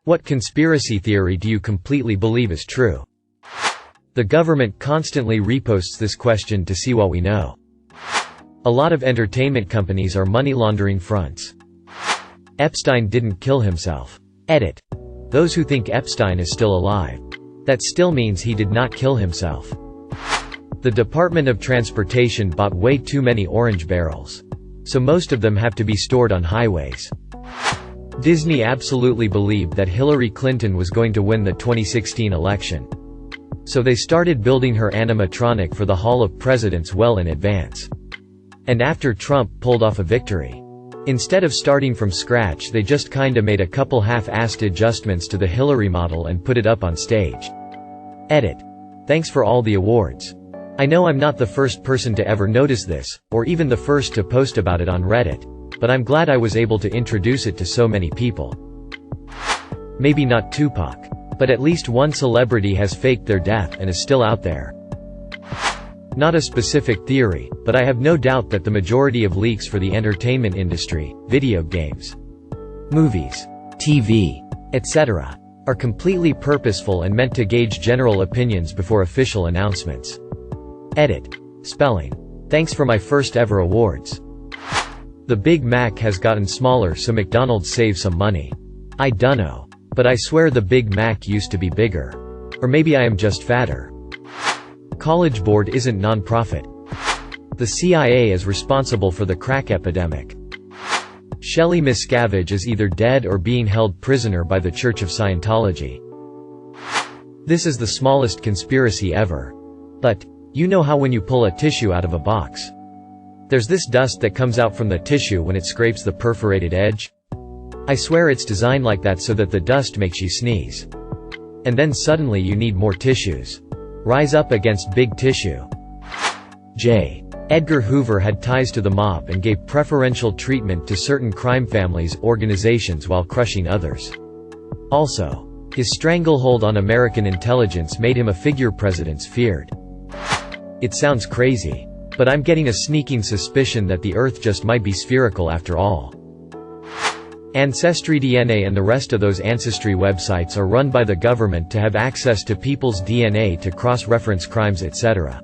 What conspiracy theory do you completely believe is true? The government constantly reposts this question to see what we know. A lot of entertainment companies are money laundering fronts. Epstein didn't kill himself. Edit. Those who think Epstein is still alive. That still means he did not kill himself. The Department of Transportation bought way too many orange barrels. So most of them have to be stored on highways. Disney absolutely believed that Hillary Clinton was going to win the 2016 election. So they started building her animatronic for the Hall of Presidents well in advance. And after Trump pulled off a victory, instead of starting from scratch, they just kinda made a couple half-assed adjustments to the Hillary model and put it up on stage. Edit. Thanks for all the awards. I know I'm not the first person to ever notice this, or even the first to post about it on Reddit, but I'm glad I was able to introduce it to so many people. Maybe not Tupac, but at least one celebrity has faked their death and is still out there. Not a specific theory, but I have no doubt that the majority of leaks for the entertainment industry, video games, movies, TV, etc., are completely purposeful and meant to gauge general opinions before official announcements. Edit. Spelling. Thanks for my first ever awards. The Big Mac has gotten smaller so McDonald's saves some money. I dunno. But I swear the Big Mac used to be bigger. Or maybe I am just fatter. College Board isn't non-profit. The CIA is responsible for the crack epidemic. Shelley Miscavige is either dead or being held prisoner by the Church of Scientology. This is the smallest conspiracy ever. But, you know how when you pull a tissue out of a box, there's this dust that comes out from the tissue when it scrapes the perforated edge? I swear it's designed like that so that the dust makes you sneeze. And then suddenly you need more tissues. Rise up against big tissue. J. Edgar Hoover had ties to the mob and gave preferential treatment to certain crime families' organizations while crushing others. Also, his stranglehold on American intelligence made him a figure presidents feared. It sounds crazy, but I'm getting a sneaking suspicion that the Earth just might be spherical after all. AncestryDNA and the rest of those ancestry websites are run by the government to have access to people's DNA to cross-reference crimes, etc.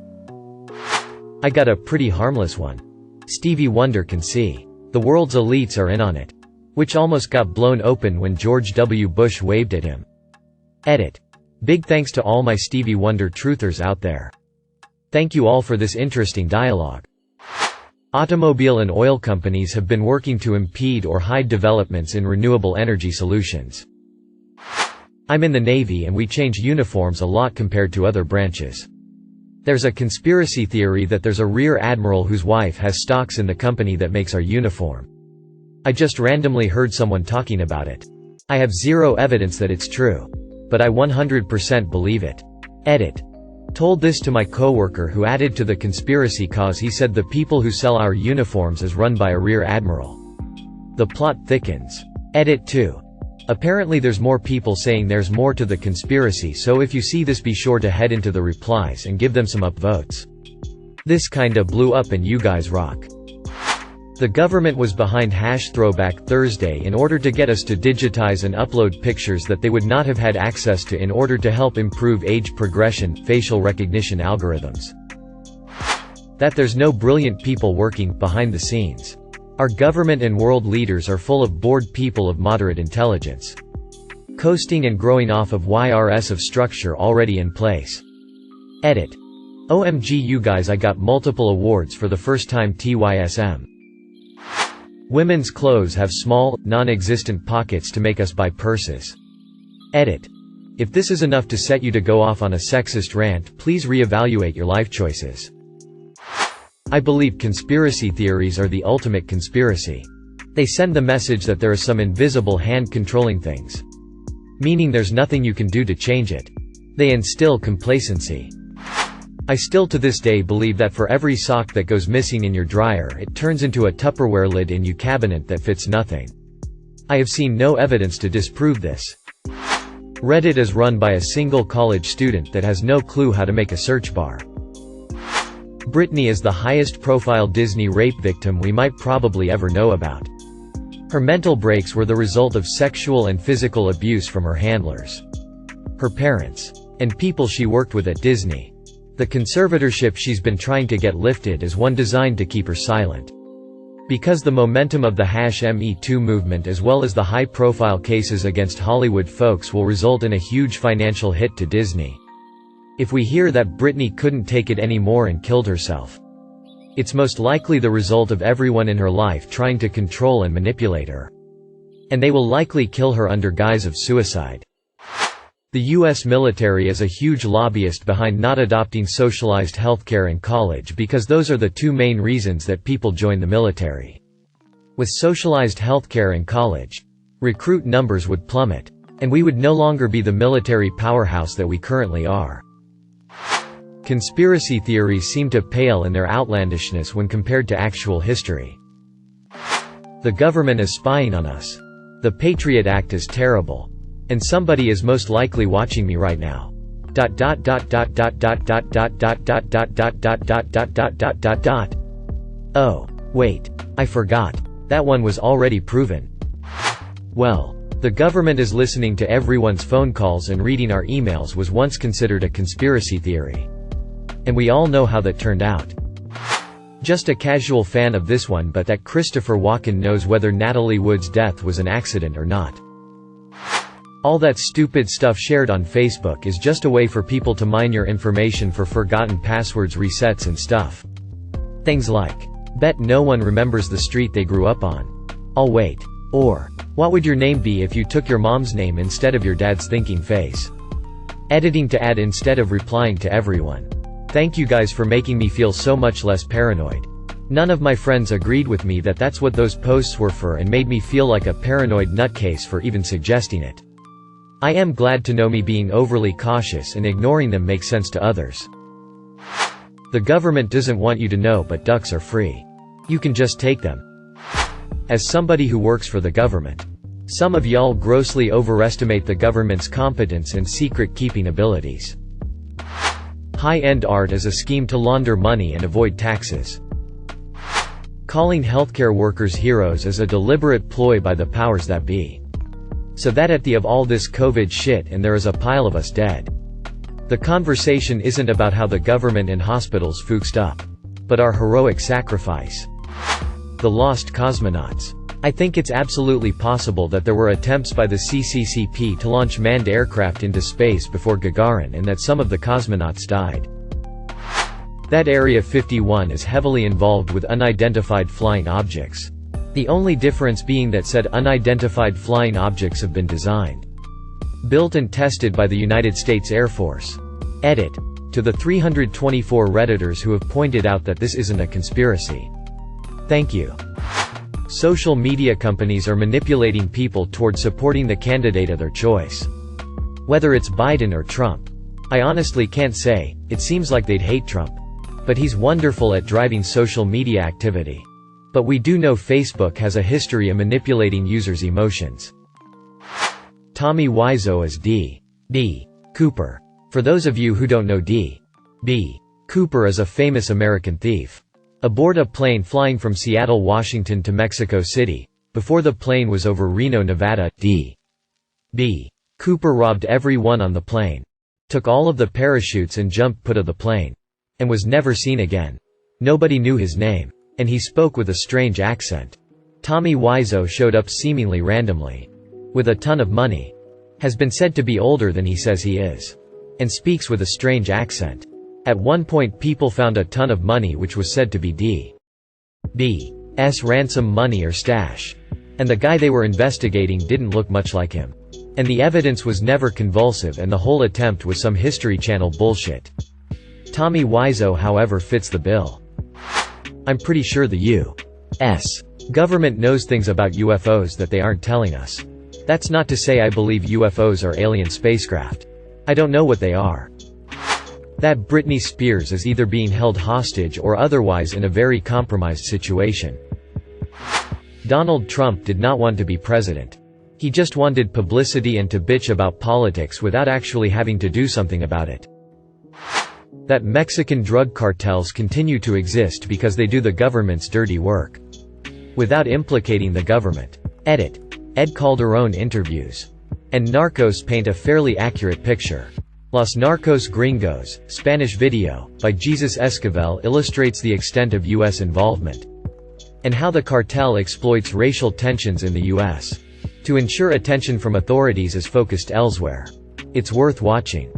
I got a pretty harmless one. Stevie Wonder can see. The world's elites are in on it. Which almost got blown open when George W. Bush waved at him. Edit. Big thanks to all my Stevie Wonder truthers out there. Thank you all for this interesting dialogue. Automobile and oil companies have been working to impede or hide developments in renewable energy solutions. I'm in the Navy and we change uniforms a lot compared to other branches. There's a conspiracy theory that there's a rear admiral whose wife has stocks in the company that makes our uniform. I just randomly heard someone talking about it. I have zero evidence that it's true. But I 100% believe it. Edit. Told this to my coworker who added to the conspiracy cause he said the people who sell our uniforms is run by a rear admiral. The plot thickens. Edit 2. Apparently there's more people saying there's more to the conspiracy, so if you see this be sure to head into the replies and give them some upvotes. This kinda blew up and you guys rock. The government was behind #Throwback Thursday in order to get us to digitize and upload pictures that they would not have had access to in order to help improve age progression, facial recognition algorithms. That there's no brilliant people working behind the scenes. Our government and world leaders are full of bored people of moderate intelligence. Coasting and growing off of YRS of structure already in place. Edit. OMG you guys, I got multiple awards for the first time TYSM. Women's clothes have small, non-existent pockets to make us buy purses. Edit. If this is enough to set you to go off on a sexist rant, please reevaluate your life choices. I believe conspiracy theories are the ultimate conspiracy. They send the message that there is some invisible hand controlling things. Meaning there's nothing you can do to change it. They instill complacency. I still to this day believe that for every sock that goes missing in your dryer, it turns into a Tupperware lid in your cabinet that fits nothing. I have seen no evidence to disprove this. Reddit is run by a single college student that has no clue how to make a search bar. Britney is the highest profile Disney rape victim we might probably ever know about. Her mental breaks were the result of sexual and physical abuse from her handlers, her parents, and people she worked with at Disney. The conservatorship she's been trying to get lifted is one designed to keep her silent. Because the momentum of the #Me2 movement as well as the high-profile cases against Hollywood folks will result in a huge financial hit to Disney. If we hear that Britney couldn't take it anymore and killed herself, it's most likely the result of everyone in her life trying to control and manipulate her. And they will likely kill her under guise of suicide. The U.S. military is a huge lobbyist behind not adopting socialized healthcare in college because those are the two main reasons that people join the military. With socialized healthcare in college, recruit numbers would plummet, and we would no longer be the military powerhouse that we currently are. Conspiracy theories seem to pale in their outlandishness when compared to actual history. The government is spying on us. The Patriot Act is terrible. And somebody is most likely watching me right now. Oh, wait. I forgot. That one was already proven. Well, the government is listening to everyone's phone calls and reading our emails was once considered a conspiracy theory. And we all know how that turned out. Just a casual fan of this one, but that Christopher Walken knows whether Natalie Wood's death was an accident or not. All that stupid stuff shared on Facebook is just a way for people to mine your information for forgotten passwords, resets and stuff. Things like, bet no one remembers the street they grew up on. I'll wait. Or, what would your name be if you took your mom's name instead of your dad's thinking face? Editing to add instead of replying to everyone. Thank you guys for making me feel so much less paranoid. None of my friends agreed with me that that's what those posts were for and made me feel like a paranoid nutcase for even suggesting it. I am glad to know me being overly cautious and ignoring them makes sense to others. The government doesn't want you to know, but ducks are free. You can just take them. As somebody who works for the government, some of y'all grossly overestimate the government's competence and secret-keeping abilities. High-end art is a scheme to launder money and avoid taxes. Calling healthcare workers heroes is a deliberate ploy by the powers that be. So that at the of all this COVID shit and there is a pile of us dead. The conversation isn't about how the government and hospitals fucked up, but our heroic sacrifice. The lost cosmonauts. I think it's absolutely possible that there were attempts by the CCCP to launch manned aircraft into space before Gagarin and that some of the cosmonauts died. That Area 51 is heavily involved with unidentified flying objects. The only difference being that said unidentified flying objects have been designed, built and tested by the United States Air Force. Edit. To the 324 Redditors who have pointed out that this isn't a conspiracy. Thank you. Social media companies are manipulating people toward supporting the candidate of their choice. Whether it's Biden or Trump. I honestly can't say, it seems like they'd hate Trump. But he's wonderful at driving social media activity. But we do know Facebook has a history of manipulating users' emotions. Tommy Wiseau as D.B. Cooper. For those of you who don't know D.B. Cooper is a famous American thief. Aboard a plane flying from Seattle, Washington to Mexico City, before the plane was over Reno, Nevada, D.B. Cooper robbed everyone on the plane, took all of the parachutes and jumped out of the plane, and was never seen again. Nobody knew his name. And he spoke with a strange accent. Tommy Wiseau showed up seemingly randomly. With a ton of money. Has been said to be older than he says he is. And speaks with a strange accent. At one point people found a ton of money which was said to be D.B.'s ransom money or stash. And the guy they were investigating didn't look much like him. And the evidence was never convincing and the whole attempt was some History Channel bullshit. Tommy Wiseau however fits the bill. I'm pretty sure the U.S. government knows things about UFOs that they aren't telling us. That's not to say I believe UFOs are alien spacecraft. I don't know what they are. That Britney Spears is either being held hostage or otherwise in a very compromised situation. Donald Trump did not want to be president. He just wanted publicity and to bitch about politics without actually having to do something about it. That Mexican drug cartels continue to exist because they do the government's dirty work. Without implicating the government. Edit. Ed Calderon interviews. And Narcos paint a fairly accurate picture. Los Narcos Gringos, Spanish video, by Jesus Esquivel illustrates the extent of U.S. involvement. And how the cartel exploits racial tensions in the U.S. to ensure attention from authorities is focused elsewhere. It's worth watching.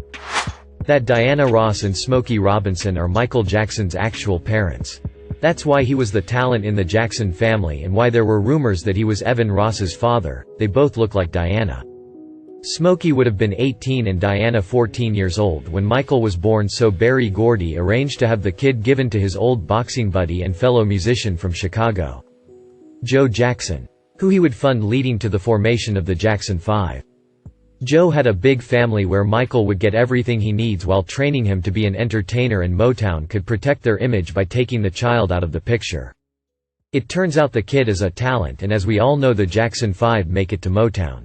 That Diana Ross and Smokey Robinson are Michael Jackson's actual parents. That's why he was the talent in the Jackson family and why there were rumors that he was Evan Ross's father. They both look like Diana. Smokey would have been 18 and Diana 14 years old when Michael was born, so Berry Gordy arranged to have the kid given to his old boxing buddy and fellow musician from Chicago, Joe Jackson, who he would fund, leading to the formation of the Jackson 5. Joe had a big family where Michael would get everything he needs while training him to be an entertainer, and Motown could protect their image by taking the child out of the picture. It turns out the kid is a talent, and as we all know, the Jackson 5 make it to Motown.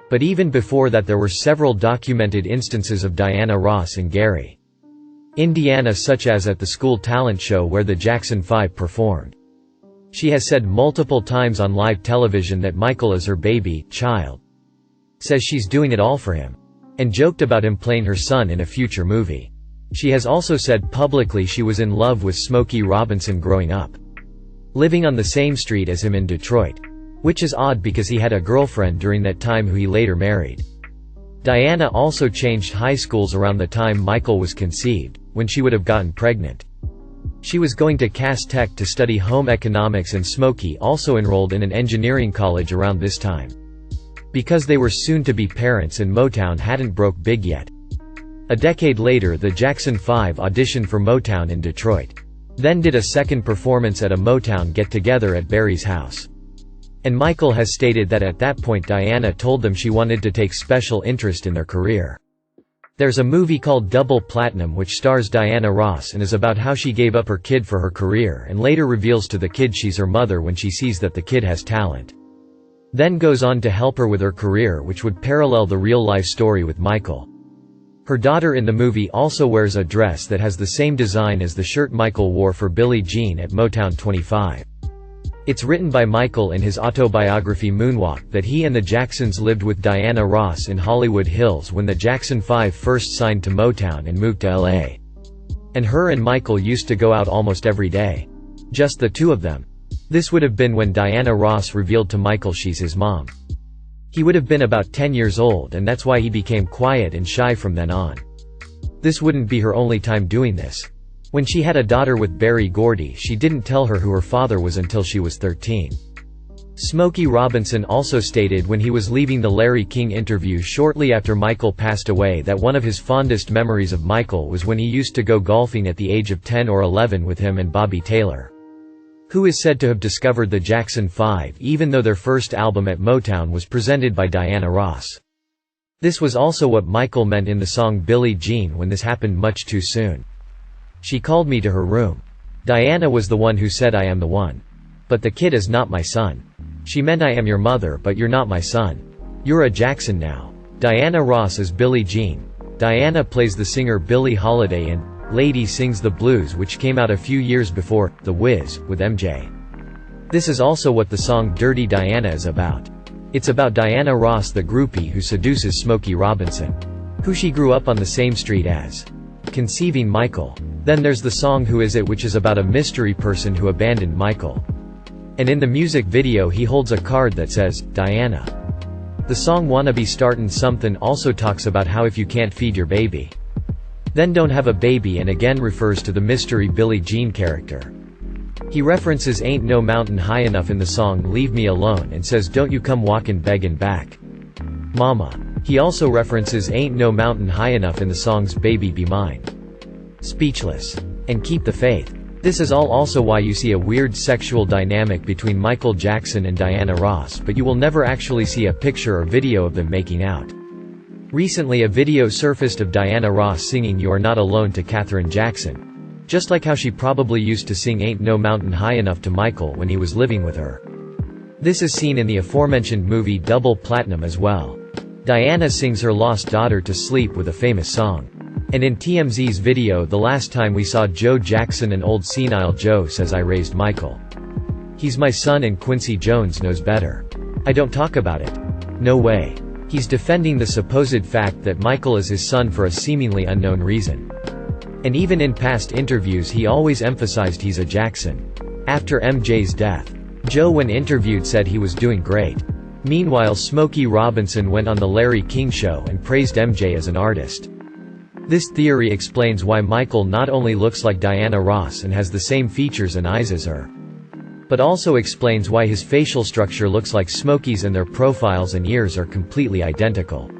But even before that there were several documented instances of Diana Ross in Gary, Indiana, such as at the school talent show where the Jackson 5 performed. She has said multiple times on live television that Michael is her baby child. Says she's doing it all for him. And joked about him playing her son in a future movie. She has also said publicly she was in love with Smokey Robinson growing up, living on the same street as him in Detroit. Which is odd because he had a girlfriend during that time who he later married. Diana also changed high schools around the time Michael was conceived, when she would have gotten pregnant. She was going to Cass Tech to study home economics, and Smokey also enrolled in an engineering college around this time. Because they were soon to be parents and Motown hadn't broke big yet. A decade later the Jackson 5 auditioned for Motown in Detroit. Then did a second performance at a Motown get-together at Berry's house. And Michael has stated that at that point Diana told them she wanted to take special interest in their career. There's a movie called Double Platinum which stars Diana Ross and is about how she gave up her kid for her career and later reveals to the kid she's her mother when she sees that the kid has talent. Then goes on to help her with her career, which would parallel the real-life story with Michael. Her daughter in the movie also wears a dress that has the same design as the shirt Michael wore for Billie Jean at Motown 25. It's written by Michael in his autobiography Moonwalk that he and the Jacksons lived with Diana Ross in Hollywood Hills when the Jackson 5 first signed to Motown and moved to L.A. And her and Michael used to go out almost every day. Just the two of them. This would have been when Diana Ross revealed to Michael she's his mom. He would have been about 10 years old, and that's why he became quiet and shy from then on. This wouldn't be her only time doing this. When she had a daughter with Berry Gordy, she didn't tell her who her father was until she was 13. Smokey Robinson also stated when he was leaving the Larry King interview shortly after Michael passed away that one of his fondest memories of Michael was when he used to go golfing at the age of 10 or 11 with him and Bobby Taylor, who is said to have discovered the Jackson 5 even though their first album at Motown was presented by Diana Ross. This was also what Michael meant in the song Billie Jean when this happened much too soon. She called me to her room. Diana was the one who said I am the one. But the kid is not my son. She meant I am your mother but you're not my son. You're a Jackson now. Diana Ross is Billie Jean. Diana plays the singer Billie Holiday in Lady Sings the Blues, which came out a few years before The Wiz with MJ. This is also what the song Dirty Diana is about. It's about Diana Ross, the groupie who seduces Smokey Robinson, who she grew up on the same street as, conceiving Michael. Then there's the song Who Is It, which is about a mystery person who abandoned Michael. And in the music video he holds a card that says, Diana. The song Wanna Be Startin' Somethin' also talks about how if you can't feed your baby, then don't have a baby, and again refers to the mystery Billie Jean character. He references Ain't No Mountain High Enough in the song Leave Me Alone and says don't you come walkin' beggin' back, Mama. He also references Ain't No Mountain High Enough in the songs Baby Be Mine, Speechless, and Keep the Faith. This is all also why you see a weird sexual dynamic between Michael Jackson and Diana Ross, but you will never actually see a picture or video of them making out. Recently a video surfaced of Diana Ross singing You Are Not Alone to Katherine Jackson, just like how she probably used to sing Ain't No Mountain High Enough to Michael when he was living with her. This is seen in the aforementioned movie Double Platinum as well. Diana sings her lost daughter to sleep with a famous song. And in TMZ's video the last time we saw Joe Jackson and old senile Joe says I raised Michael. He's my son and Quincy Jones knows better. I don't talk about it. No way. He's defending the supposed fact that Michael is his son for a seemingly unknown reason. And even in past interviews he always emphasized he's a Jackson. After MJ's death, Joe when interviewed said he was doing great. Meanwhile Smokey Robinson went on the Larry King Show and praised MJ as an artist. This theory explains why Michael not only looks like Diana Ross and has the same features and eyes as her, but also explains why his facial structure looks like Smokey's and their profiles and ears are completely identical.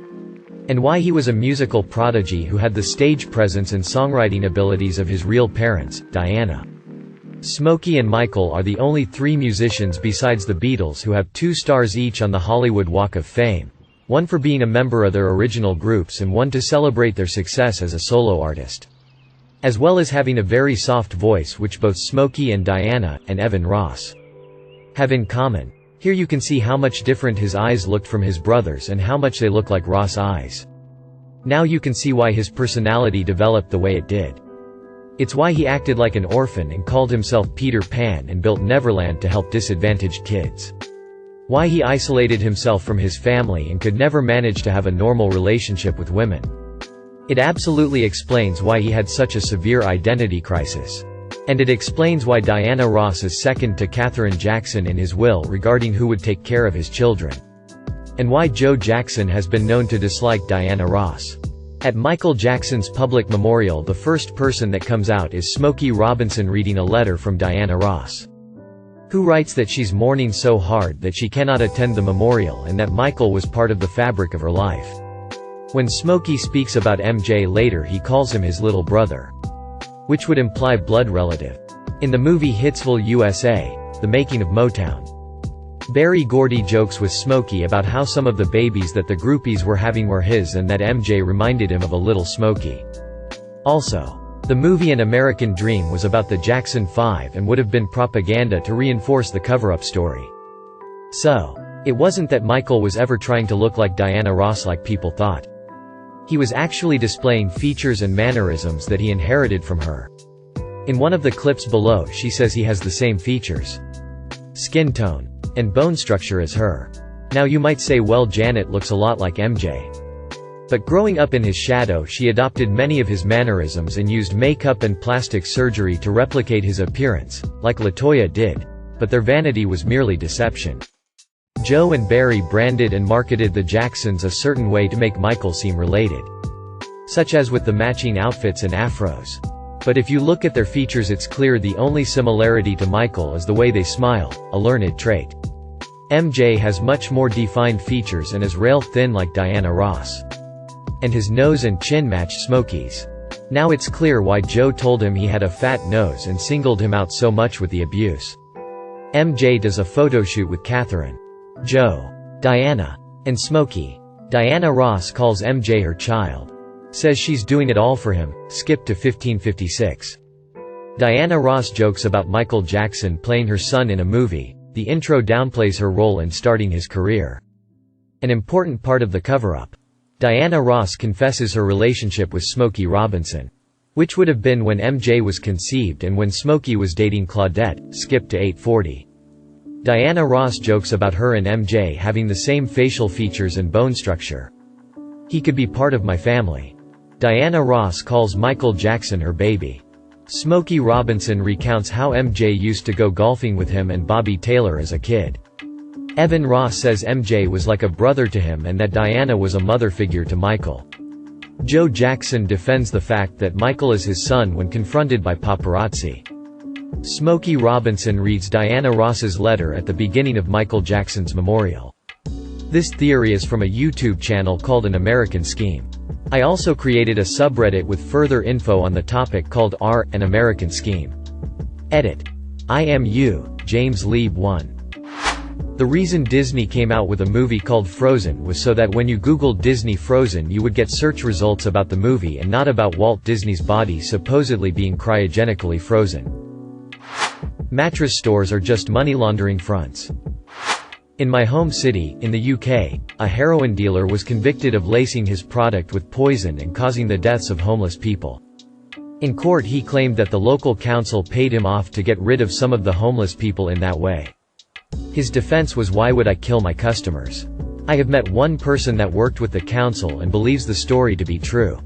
And why he was a musical prodigy who had the stage presence and songwriting abilities of his real parents, Diana. Smokey and Michael are the only 3 musicians besides the Beatles who have 2 stars each on the Hollywood Walk of Fame, one for being a member of their original groups and one to celebrate their success as a solo artist. As well as having a very soft voice which both Smokey and Diana, and Evan Ross, have in common. Here you can see how much different his eyes looked from his brothers and how much they look like Ross' eyes. Now you can see why his personality developed the way it did. It's why he acted like an orphan and called himself Peter Pan and built Neverland to help disadvantaged kids. Why he isolated himself from his family and could never manage to have a normal relationship with women. It absolutely explains why he had such a severe identity crisis. And it explains why Diana Ross is second to Katherine Jackson in his will regarding who would take care of his children. And why Joe Jackson has been known to dislike Diana Ross. At Michael Jackson's public memorial the first person that comes out is Smokey Robinson reading a letter from Diana Ross, who writes that she's mourning so hard that she cannot attend the memorial and that Michael was part of the fabric of her life. When Smokey speaks about MJ later he calls him his little brother, which would imply blood relative. In the movie Hitsville, USA, The Making of Motown, Berry Gordy jokes with Smokey about how some of the babies that the groupies were having were his and that MJ reminded him of a little Smokey. Also, the movie An American Dream was about the Jackson 5 and would have been propaganda to reinforce the cover-up story. So, it wasn't that Michael was ever trying to look like Diana Ross like people thought. He was actually displaying features and mannerisms that he inherited from her. In one of the clips below she says he has the same features, skin tone, and bone structure as her. Now you might say well Janet looks a lot like MJ. But growing up in his shadow she adopted many of his mannerisms and used makeup and plastic surgery to replicate his appearance, like LaToya did. But their vanity was merely deception. Joe and Barry branded and marketed the Jacksons a certain way to make Michael seem related, such as with the matching outfits and afros. But if you look at their features it's clear the only similarity to Michael is the way they smile, a learned trait. MJ has much more defined features and is rail thin like Diana Ross. And his nose and chin match Smokey's. Now it's clear why Joe told him he had a fat nose and singled him out so much with the abuse. MJ does a photo shoot with Katherine, Joe, Diana, and Smokey. Diana Ross calls MJ her child. Says she's doing it all for him. Skip to 1556. Diana Ross jokes about Michael Jackson playing her son in a movie. The intro downplays her role in starting his career. An important part of the cover-up. Diana Ross confesses her relationship with Smokey Robinson, which would have been when MJ was conceived and when Smokey was dating Claudette. Skip to 840. Diana Ross jokes about her and MJ having the same facial features and bone structure. He could be part of my family. Diana Ross calls Michael Jackson her baby. Smokey Robinson recounts how MJ used to go golfing with him and Bobby Taylor as a kid. Evan Ross says MJ was like a brother to him and that Diana was a mother figure to Michael. Joe Jackson defends the fact that Michael is his son when confronted by paparazzi. Smokey Robinson reads Diana Ross's letter at the beginning of Michael Jackson's memorial. This theory is from a YouTube channel called An American Scheme. I also created a subreddit with further info on the topic called An American Scheme. Edit. I am you, James Lieb 1. The reason Disney came out with a movie called Frozen was so that when you Googled Disney Frozen you would get search results about the movie and not about Walt Disney's body supposedly being cryogenically frozen. Mattress stores are just money laundering fronts. In my home city, in the UK, a heroin dealer was convicted of lacing his product with poison and causing the deaths of homeless people. In court he claimed that the local council paid him off to get rid of some of the homeless people in that way. His defense was, "Why would I kill my customers? I have met one person that worked with the council and believes the story to be true.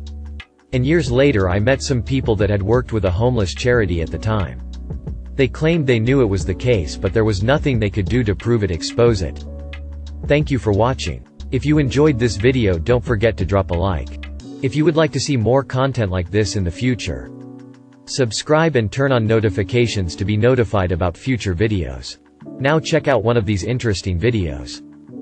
And years later I met some people that had worked with a homeless charity at the time. They claimed they knew it was the case, but there was nothing they could do to prove it, expose it." Thank you for watching. If you enjoyed this video, don't forget to drop a like. If you would like to see more content like this in the future, subscribe and turn on notifications to be notified about future videos. Now check out one of these interesting videos.